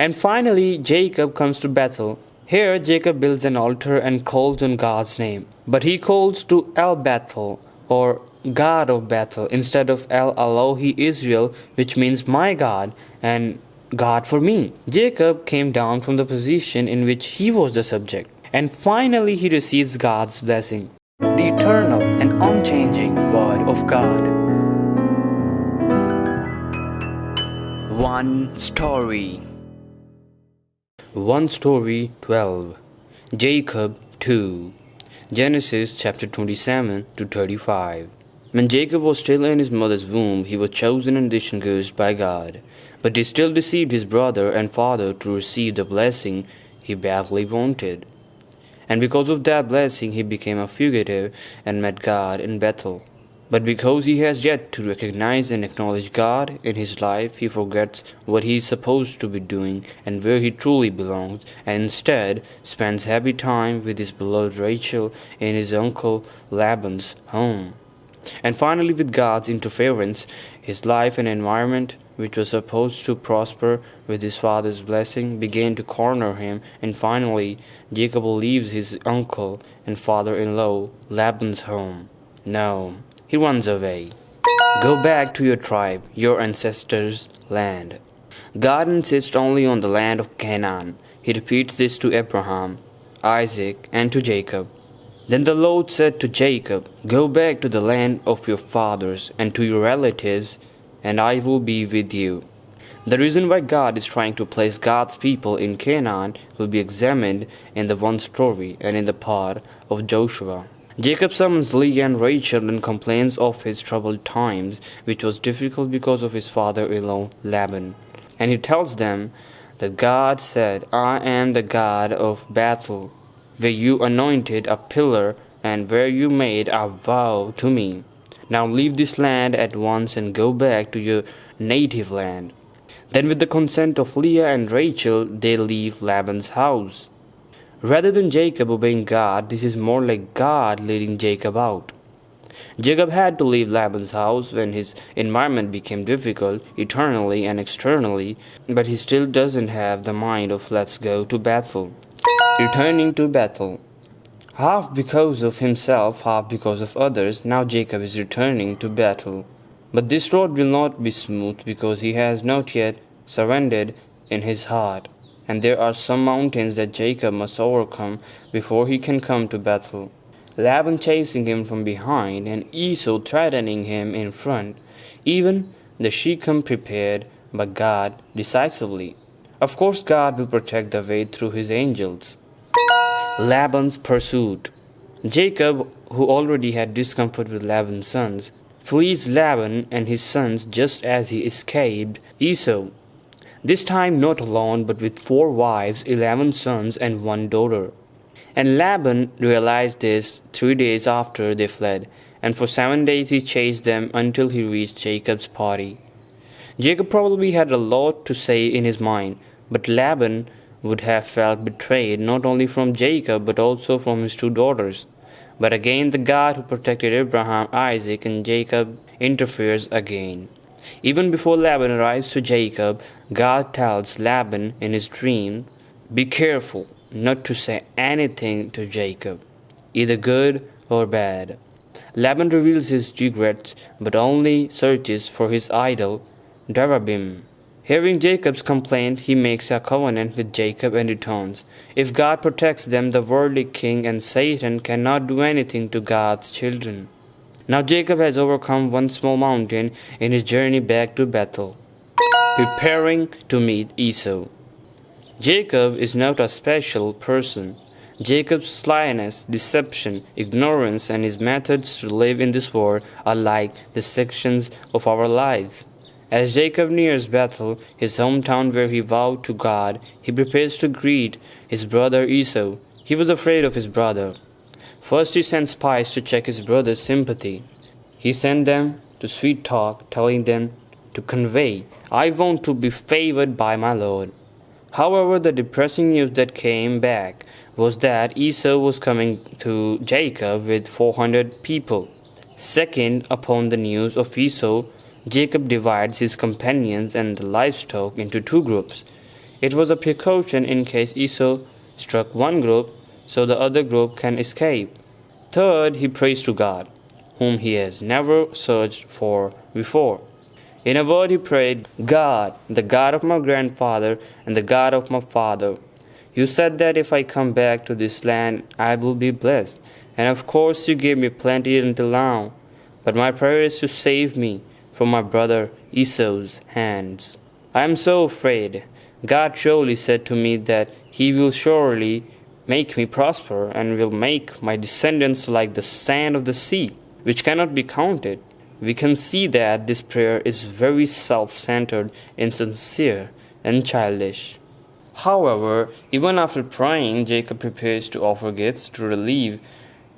And finally, Jacob comes to Bethel. Here, Jacob builds an altar and calls on God's name. But he calls to El Bethel, or God of Bethel, instead of El Elohi Israel, which means my God, and God for me. Jacob came down from the position in which he was the subject. And finally, he receives God's blessing. The eternal and unchanging Word of God. One story. 12. Jacob 2. Genesis chapter 27 to 35. When Jacob was still in his mother's womb, he was chosen and distinguished by God. But he still deceived his brother and father to receive the blessing he badly wanted. And because of that blessing, he became a fugitive and met God in Bethel. But because he has yet to recognize and acknowledge God in his life, he forgets what he is supposed to be doing and where he truly belongs, and instead spends happy time with his beloved Rachel in his uncle Laban's home. And finally, with God's interference, his life and environment, which was supposed to prosper with his father's blessing, began to corner him, and finally, Jacob leaves his uncle and father-in-law Laban's home. No. He runs away. Go back to your tribe, your ancestors' land. God insists only on the land of Canaan. He repeats this to Abraham, Isaac, and to Jacob. Then the Lord said to Jacob, Go back to the land of your fathers and to your relatives, and I will be with you. The reason why God is trying to place God's people in Canaan will be examined in the one story and in the part of Joshua. Jacob summons Leah and Rachel and complains of his troubled times, which was difficult because of his father-in-law Laban. And he tells them that God said, I am the God of Bethel, where you anointed a pillar and where you made a vow to me. Now leave this land at once and go back to your native land. Then with the consent of Leah and Rachel, they leave Laban's house. Rather than Jacob obeying God, this is more like God leading Jacob out. Jacob had to leave Laban's house when his environment became difficult, eternally and externally, but he still doesn't have the mind of let's go to Bethel. Returning to Bethel. Half because of himself, half because of others, now Jacob is returning to Bethel. But this road will not be smooth because he has not yet surrendered in his heart. And there are some mountains that Jacob must overcome before he can come to Bethel. Laban chasing him from behind and Esau threatening him in front. Even the Shechem prepared, but God decisively. Of course, God will protect the way through his angels. Laban's pursuit. Jacob, who already had discomfort with Laban's sons, flees Laban and his sons just as he escaped Esau. This time not alone, but with 4 wives, 11 sons, and 1 daughter. And Laban realized this 3 days after they fled, and for 7 days he chased them until he reached Jacob's party. Jacob probably had a lot to say in his mind, but Laban would have felt betrayed not only from Jacob but also from his 2 daughters. But again the God who protected Abraham, Isaac, and Jacob interferes again. Even before Laban arrives to Jacob, God tells Laban in his dream, Be careful not to say anything to Jacob, either good or bad. Laban reveals his regrets, but only searches for his idol, Darabim. Hearing Jacob's complaint, he makes a covenant with Jacob and returns. If God protects them, the worldly king and Satan cannot do anything to God's children. Now Jacob has overcome 1 small mountain in his journey back to Bethel, preparing to meet Esau. Jacob is not a special person. Jacob's slyness, deception, ignorance, and his methods to live in this world are like the sections of our lives. As Jacob nears Bethel, his hometown where he vowed to God, he prepares to greet his brother Esau. He was afraid of his brother. First he sent spies to check his brother's sympathy. He sent them to sweet talk, telling them to convey, I want to be favored by my Lord. However, the depressing news that came back was that Esau was coming to Jacob with 400 people. Second, upon the news of Esau, Jacob divides his companions and the livestock into 2 groups. It was a precaution in case Esau struck one group so the other group can escape. Third, he prays to God, whom he has never searched for before. In a word, he prayed, God, the God of my grandfather and the God of my father, you said that if I come back to this land, I will be blessed. And of course, you gave me plenty until now. But my prayer is to save me from my brother Esau's hands. I am so afraid. God surely said to me that he will surely make me prosper and will make my descendants like the sand of the sea, which cannot be counted. We can see that this prayer is very self-centered, insincere, and childish. However, even after praying, Jacob prepares to offer gifts to relieve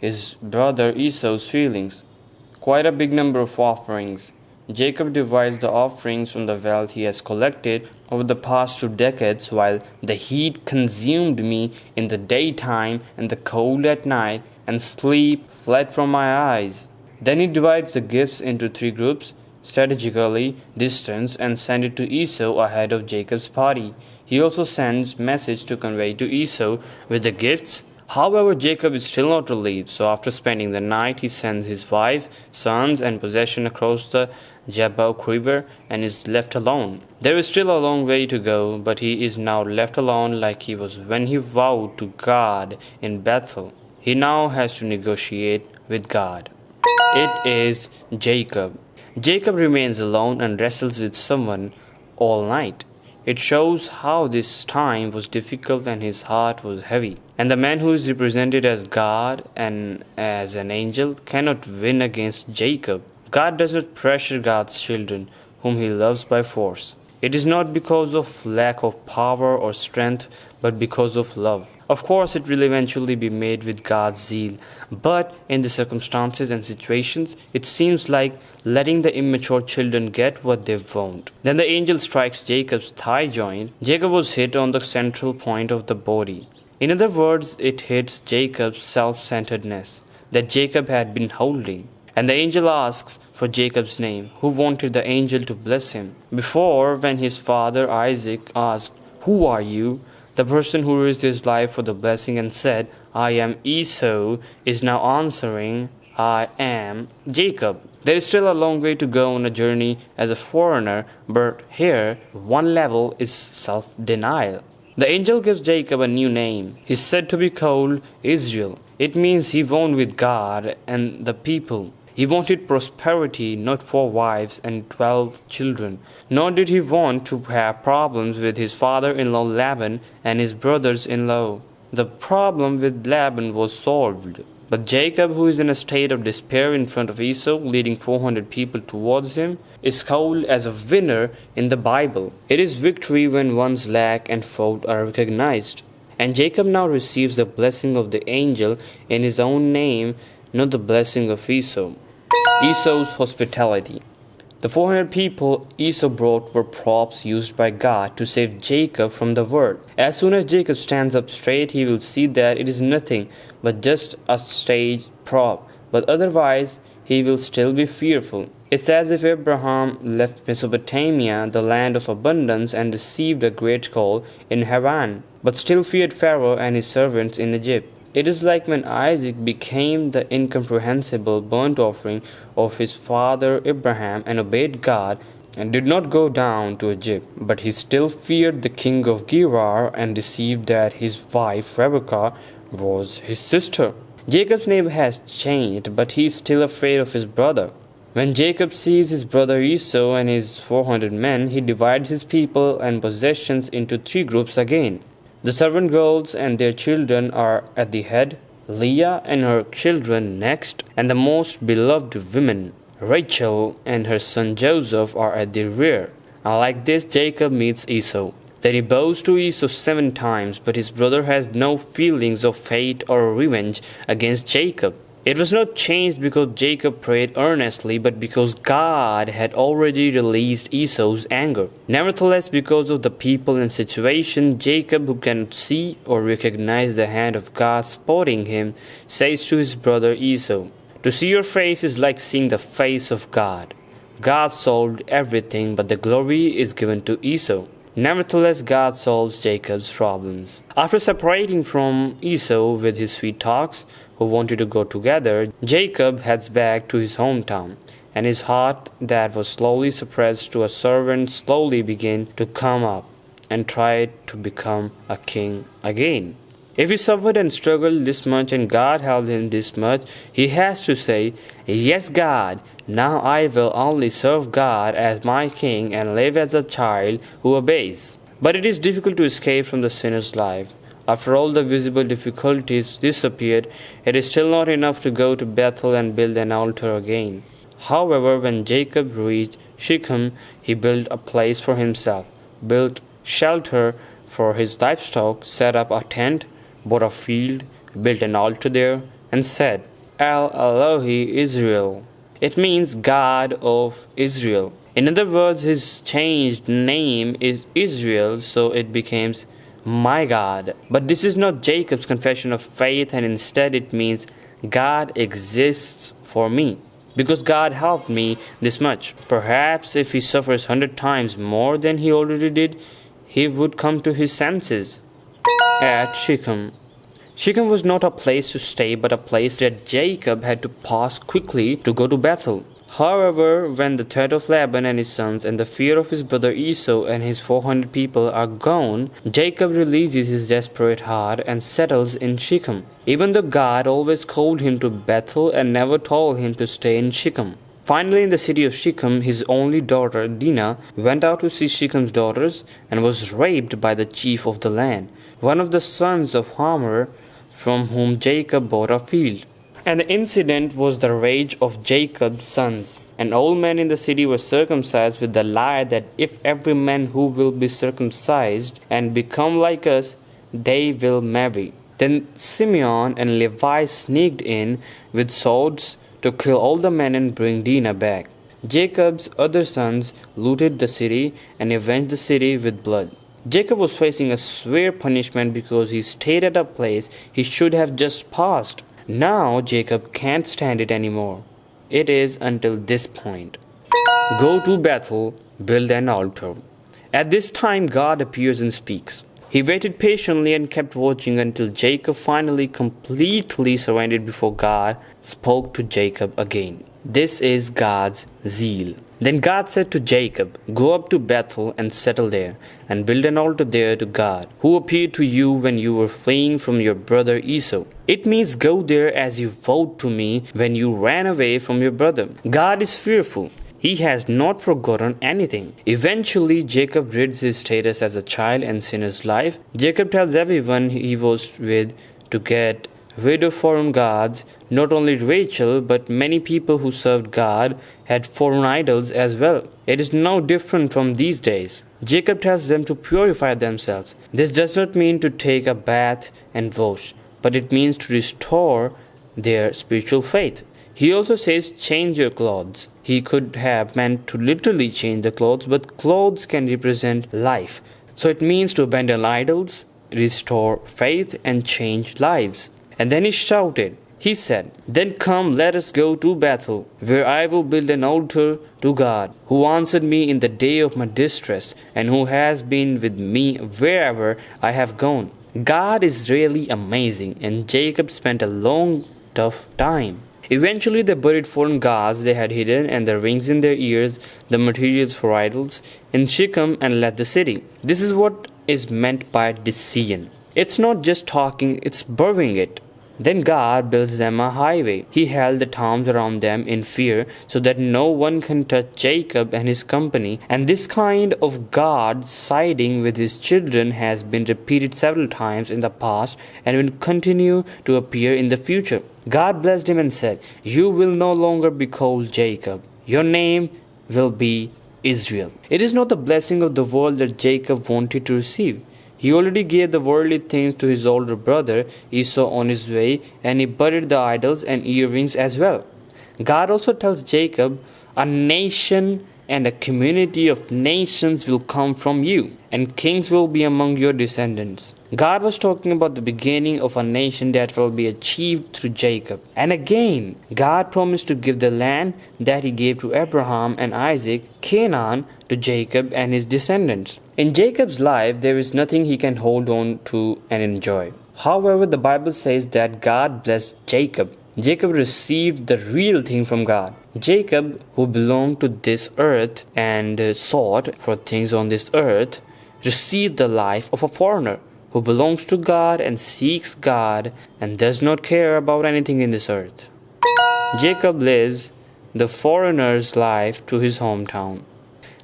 his brother Esau's feelings. Quite a big number of offerings. Jacob divides the offerings from the wealth he has collected over the past 2 decades, while the heat consumed me in the daytime and the cold at night, and sleep fled from my eyes. Then he divides the gifts into 3 groups, strategically distanced, and send it to Esau ahead of Jacob's party. He also sends message to convey to Esau with the gifts. However, Jacob is still not relieved, so after spending the night, he sends his wife, sons, and possession across the Jabbok River and is left alone. There is still a long way to go, but he is now left alone like he was when he vowed to God in Bethel. He now has to negotiate with God. It is Jacob. Jacob remains alone and wrestles with someone all night. It shows how this time was difficult and his heart was heavy. And the man who is represented as God and as an angel cannot win against Jacob. God does not pressure God's children, whom he loves by force. It is not because of lack of power or strength, but because of love. Of course, it will eventually be made with God's zeal, but in the circumstances and situations, it seems like letting the immature children get what they want. Then the angel strikes Jacob's thigh joint. Jacob was hit on the central point of the body. In other words, it hits Jacob's self-centeredness that Jacob had been holding. And the angel asks for Jacob's name, who wanted the angel to bless him. Before, when his father Isaac asked, "Who are you?" the person who risked his life for the blessing and said, "I am Esau," is now answering, "I am Jacob." There is still a long way to go on a journey as a foreigner, but here, one level is self-denial. The angel gives Jacob a new name. He is said to be called Israel. It means he won with God and the people. He wanted prosperity, not 4 wives and 12 children. Nor did he want to have problems with his father-in-law Laban and his brothers-in-law. The problem with Laban was solved. But Jacob, who is in a state of despair in front of Esau, leading 400 people towards him, is called as a winner in the Bible. It is victory when one's lack and fault are recognized. And Jacob now receives the blessing of the angel in his own name, not the blessing of Esau. Esau's hospitality. The 400 people Esau brought were props used by God to save Jacob from the world. As soon as Jacob stands up straight, he will see that it is nothing but just a stage prop, but otherwise he will still be fearful. It's as if Abraham left Mesopotamia, the land of abundance, and received a great call in Haran, but still feared Pharaoh and his servants in Egypt. It is like when Isaac became the incomprehensible burnt offering of his father Abraham and obeyed God and did not go down to Egypt, but he still feared the king of Gerar and deceived that his wife Rebekah was his sister. Jacob's name has changed, but he is still afraid of his brother. When Jacob sees his brother Esau and his 400 men, he divides his people and possessions into 3 groups again. The servant girls and their children are at the head, Leah and her children next, and the most beloved women, Rachel and her son Joseph, are at the rear. And like this, Jacob meets Esau. Then he bows to Esau 7 times, but his brother has no feelings of fate or revenge against Jacob. It was not changed because Jacob prayed earnestly, but because God had already released Esau's anger. Nevertheless, because of the people and situation, Jacob, who cannot see or recognize the hand of God supporting him, says to his brother Esau, "To see your face is like seeing the face of God." God solved everything, but the glory is given to Esau. Nevertheless, God solves Jacob's problems. After separating from Esau with his sweet talks, who wanted to go together, Jacob heads back to his hometown, and his heart that was slowly suppressed to a servant slowly began to come up and tried to become a king again. If he suffered and struggled this much and God helped him this much, he has to say, "Yes, God, now I will only serve God as my king and live as a child who obeys." But it is difficult to escape from the sinner's life. After all the visible difficulties disappeared, it is still not enough to go to Bethel and build an altar again. However, when Jacob reached Shechem, he built a place for himself, built shelter for his livestock, set up a tent, bought a field, built an altar there, and said, El Elohi Israel. It means God of Israel. In other words, his changed name is Israel, so it becomes my God. But this is not Jacob's confession of faith, and instead it means God exists for me, because God helped me this much. Perhaps if he suffers 100 times more than he already did, he would come to his senses. At Shechem. Shechem was not a place to stay, but a place that Jacob had to pass quickly to go to Bethel. However, when the threat of Laban and his sons and the fear of his brother Esau and his 400 people are gone, Jacob releases his desperate heart and settles in Shechem, even though God always called him to Bethel and never told him to stay in Shechem. Finally, in the city of Shechem, his only daughter, Dinah, went out to see Shechem's daughters and was raped by the chief of the land, one of the sons of Hamor, from whom Jacob bought a field. And the incident was the rage of Jacob's sons. And all men in the city were circumcised with the lie that if every man who will be circumcised and become like us, they will marry. Then Simeon and Levi sneaked in with swords to kill all the men and bring Dinah back. Jacob's other sons looted the city and avenged the city with blood. Jacob was facing a severe punishment because he stayed at a place he should have just passed. Now Jacob can't stand it anymore. It is until this point. Go to Bethel, build an altar. At this time God appears and speaks. He waited patiently and kept watching until Jacob finally completely surrendered before God spoke to Jacob again. This is God's zeal. Then God said to Jacob, Go up to Bethel and settle there, and build an altar there to God, who appeared to you when you were fleeing from your brother Esau. It means go there as you vowed to me when you ran away from your brother. God is fearful. He has not forgotten anything. Eventually, Jacob rids his status as a child and sinner's life. Jacob tells everyone he was with to get rid of foreign gods. Not only Rachel, but many people who served God had foreign idols as well. It is no different from these days. Jacob tells them to purify themselves. This does not mean to take a bath and wash, but it means to restore their spiritual faith. He also says, change your clothes. He could have meant to literally change the clothes, but clothes can represent life. So it means to abandon idols, restore faith, and change lives. And then he shouted. He said, Then come, let us go to Bethel, where I will build an altar to God, who answered me in the day of my distress, and who has been with me wherever I have gone. God is really amazing, and Jacob spent a long, tough time. Eventually they buried foreign gods they had hidden and the rings in their ears, the materials for idols, in Shechem and left the city. This is what is meant by decision. It's not just talking, it's burying it. Then God builds them a highway. He held the towns around them in fear so that no one can touch Jacob and his company. And this kind of God siding with his children has been repeated several times in the past and will continue to appear in the future. God blessed him and said, You will no longer be called Jacob. Your name will be Israel. It is not the blessing of the world that Jacob wanted to receive. He already gave the worldly things to his older brother Esau on his way, and he buried the idols and earrings as well. God also tells Jacob, A nation and a community of nations will come from you, and kings will be among your descendants. God was talking about the beginning of a nation that will be achieved through Jacob. And again, God promised to give the land that he gave to Abraham and Isaac, Canaan, to Jacob and his descendants. In Jacob's life, there is nothing he can hold on to and enjoy. However, the Bible says that God blessed Jacob. Jacob received the real thing from God. Jacob, who belonged to this earth and sought for things on this earth, received the life of a foreigner who belongs to God and seeks God and does not care about anything in this earth. Jacob lives the foreigner's life to his hometown.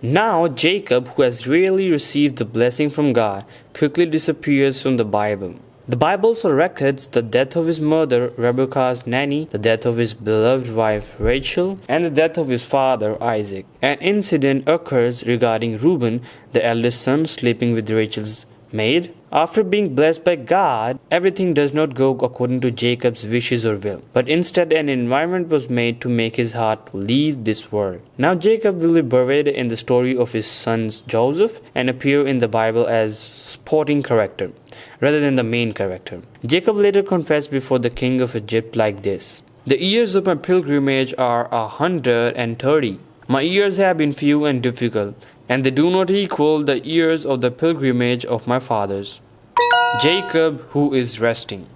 Now Jacob, who has really received the blessing from God, quickly disappears from the Bible. The Bible also records the death of his mother, Rebekah's nanny, the death of his beloved wife, Rachel, and the death of his father, Isaac. An incident occurs regarding Reuben, the eldest son, sleeping with Rachel's maid. After being blessed by God, everything does not go according to Jacob's wishes or will, but instead an environment was made to make his heart leave this world. Now Jacob will be buried in the story of his son Joseph and appear in the Bible as supporting character rather than the main character. Jacob later confessed before the king of Egypt like this: "The years of my pilgrimage are 130. My years have been few and difficult, and they do not equal the years of the pilgrimage of my fathers." Jacob, who is resting.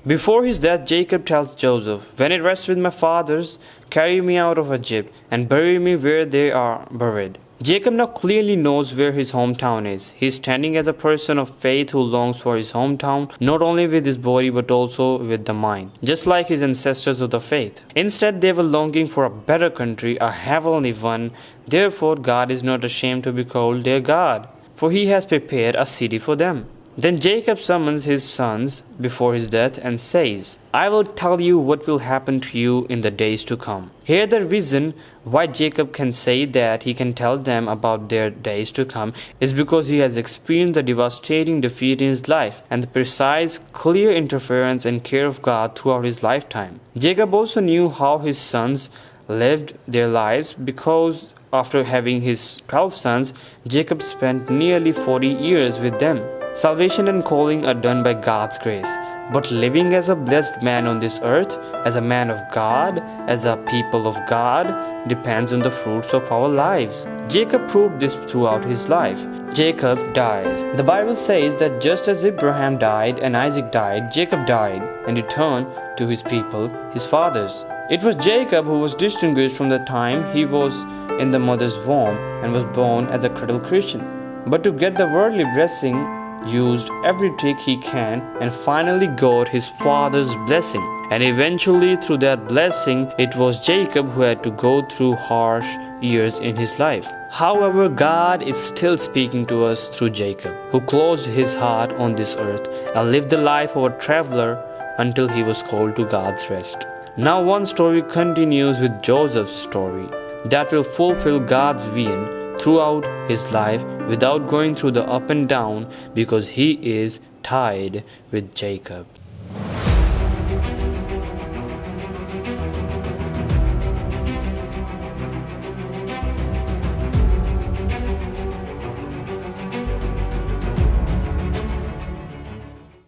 Before his death, Jacob tells Joseph, "When I rest with my fathers, carry me out of Egypt and bury me where they are buried." Jacob now clearly knows where his hometown is. He is standing as a person of faith who longs for his hometown, not only with his body but also with the mind, just like his ancestors of the faith. Instead, they were longing for a better country, a heavenly one. Therefore, God is not ashamed to be called their God, for he has prepared a city for them. Then Jacob summons his sons before his death and says, "I will tell you what will happen to you in the days to come." Here the reason why Jacob can say that he can tell them about their days to come is because he has experienced the devastating defeat in his life and the precise, clear interference and care of God throughout his lifetime. Jacob also knew how his sons lived their lives because after having his 12 sons, Jacob spent nearly 40 years with them. Salvation and calling are done by God's grace, but living as a blessed man on this earth, as a man of God, as a people of God, depends on the fruits of our lives. Jacob proved this throughout his life. Jacob dies. The Bible says that just as Abraham died and Isaac died, Jacob died and returned to his people, his fathers. It was Jacob who was distinguished from the time he was in the mother's womb and was born as a cradle Christian. But to get the worldly blessing, used every trick he can and finally got his father's blessing. And eventually through that blessing, it was Jacob who had to go through harsh years in his life. However, God is still speaking to us through Jacob, who closed his heart on this earth and lived the life of a traveler until he was called to God's rest. Now one story continues with Joseph's story that will fulfill God's vision throughout his life without going through the up and down because he is tied with Jacob.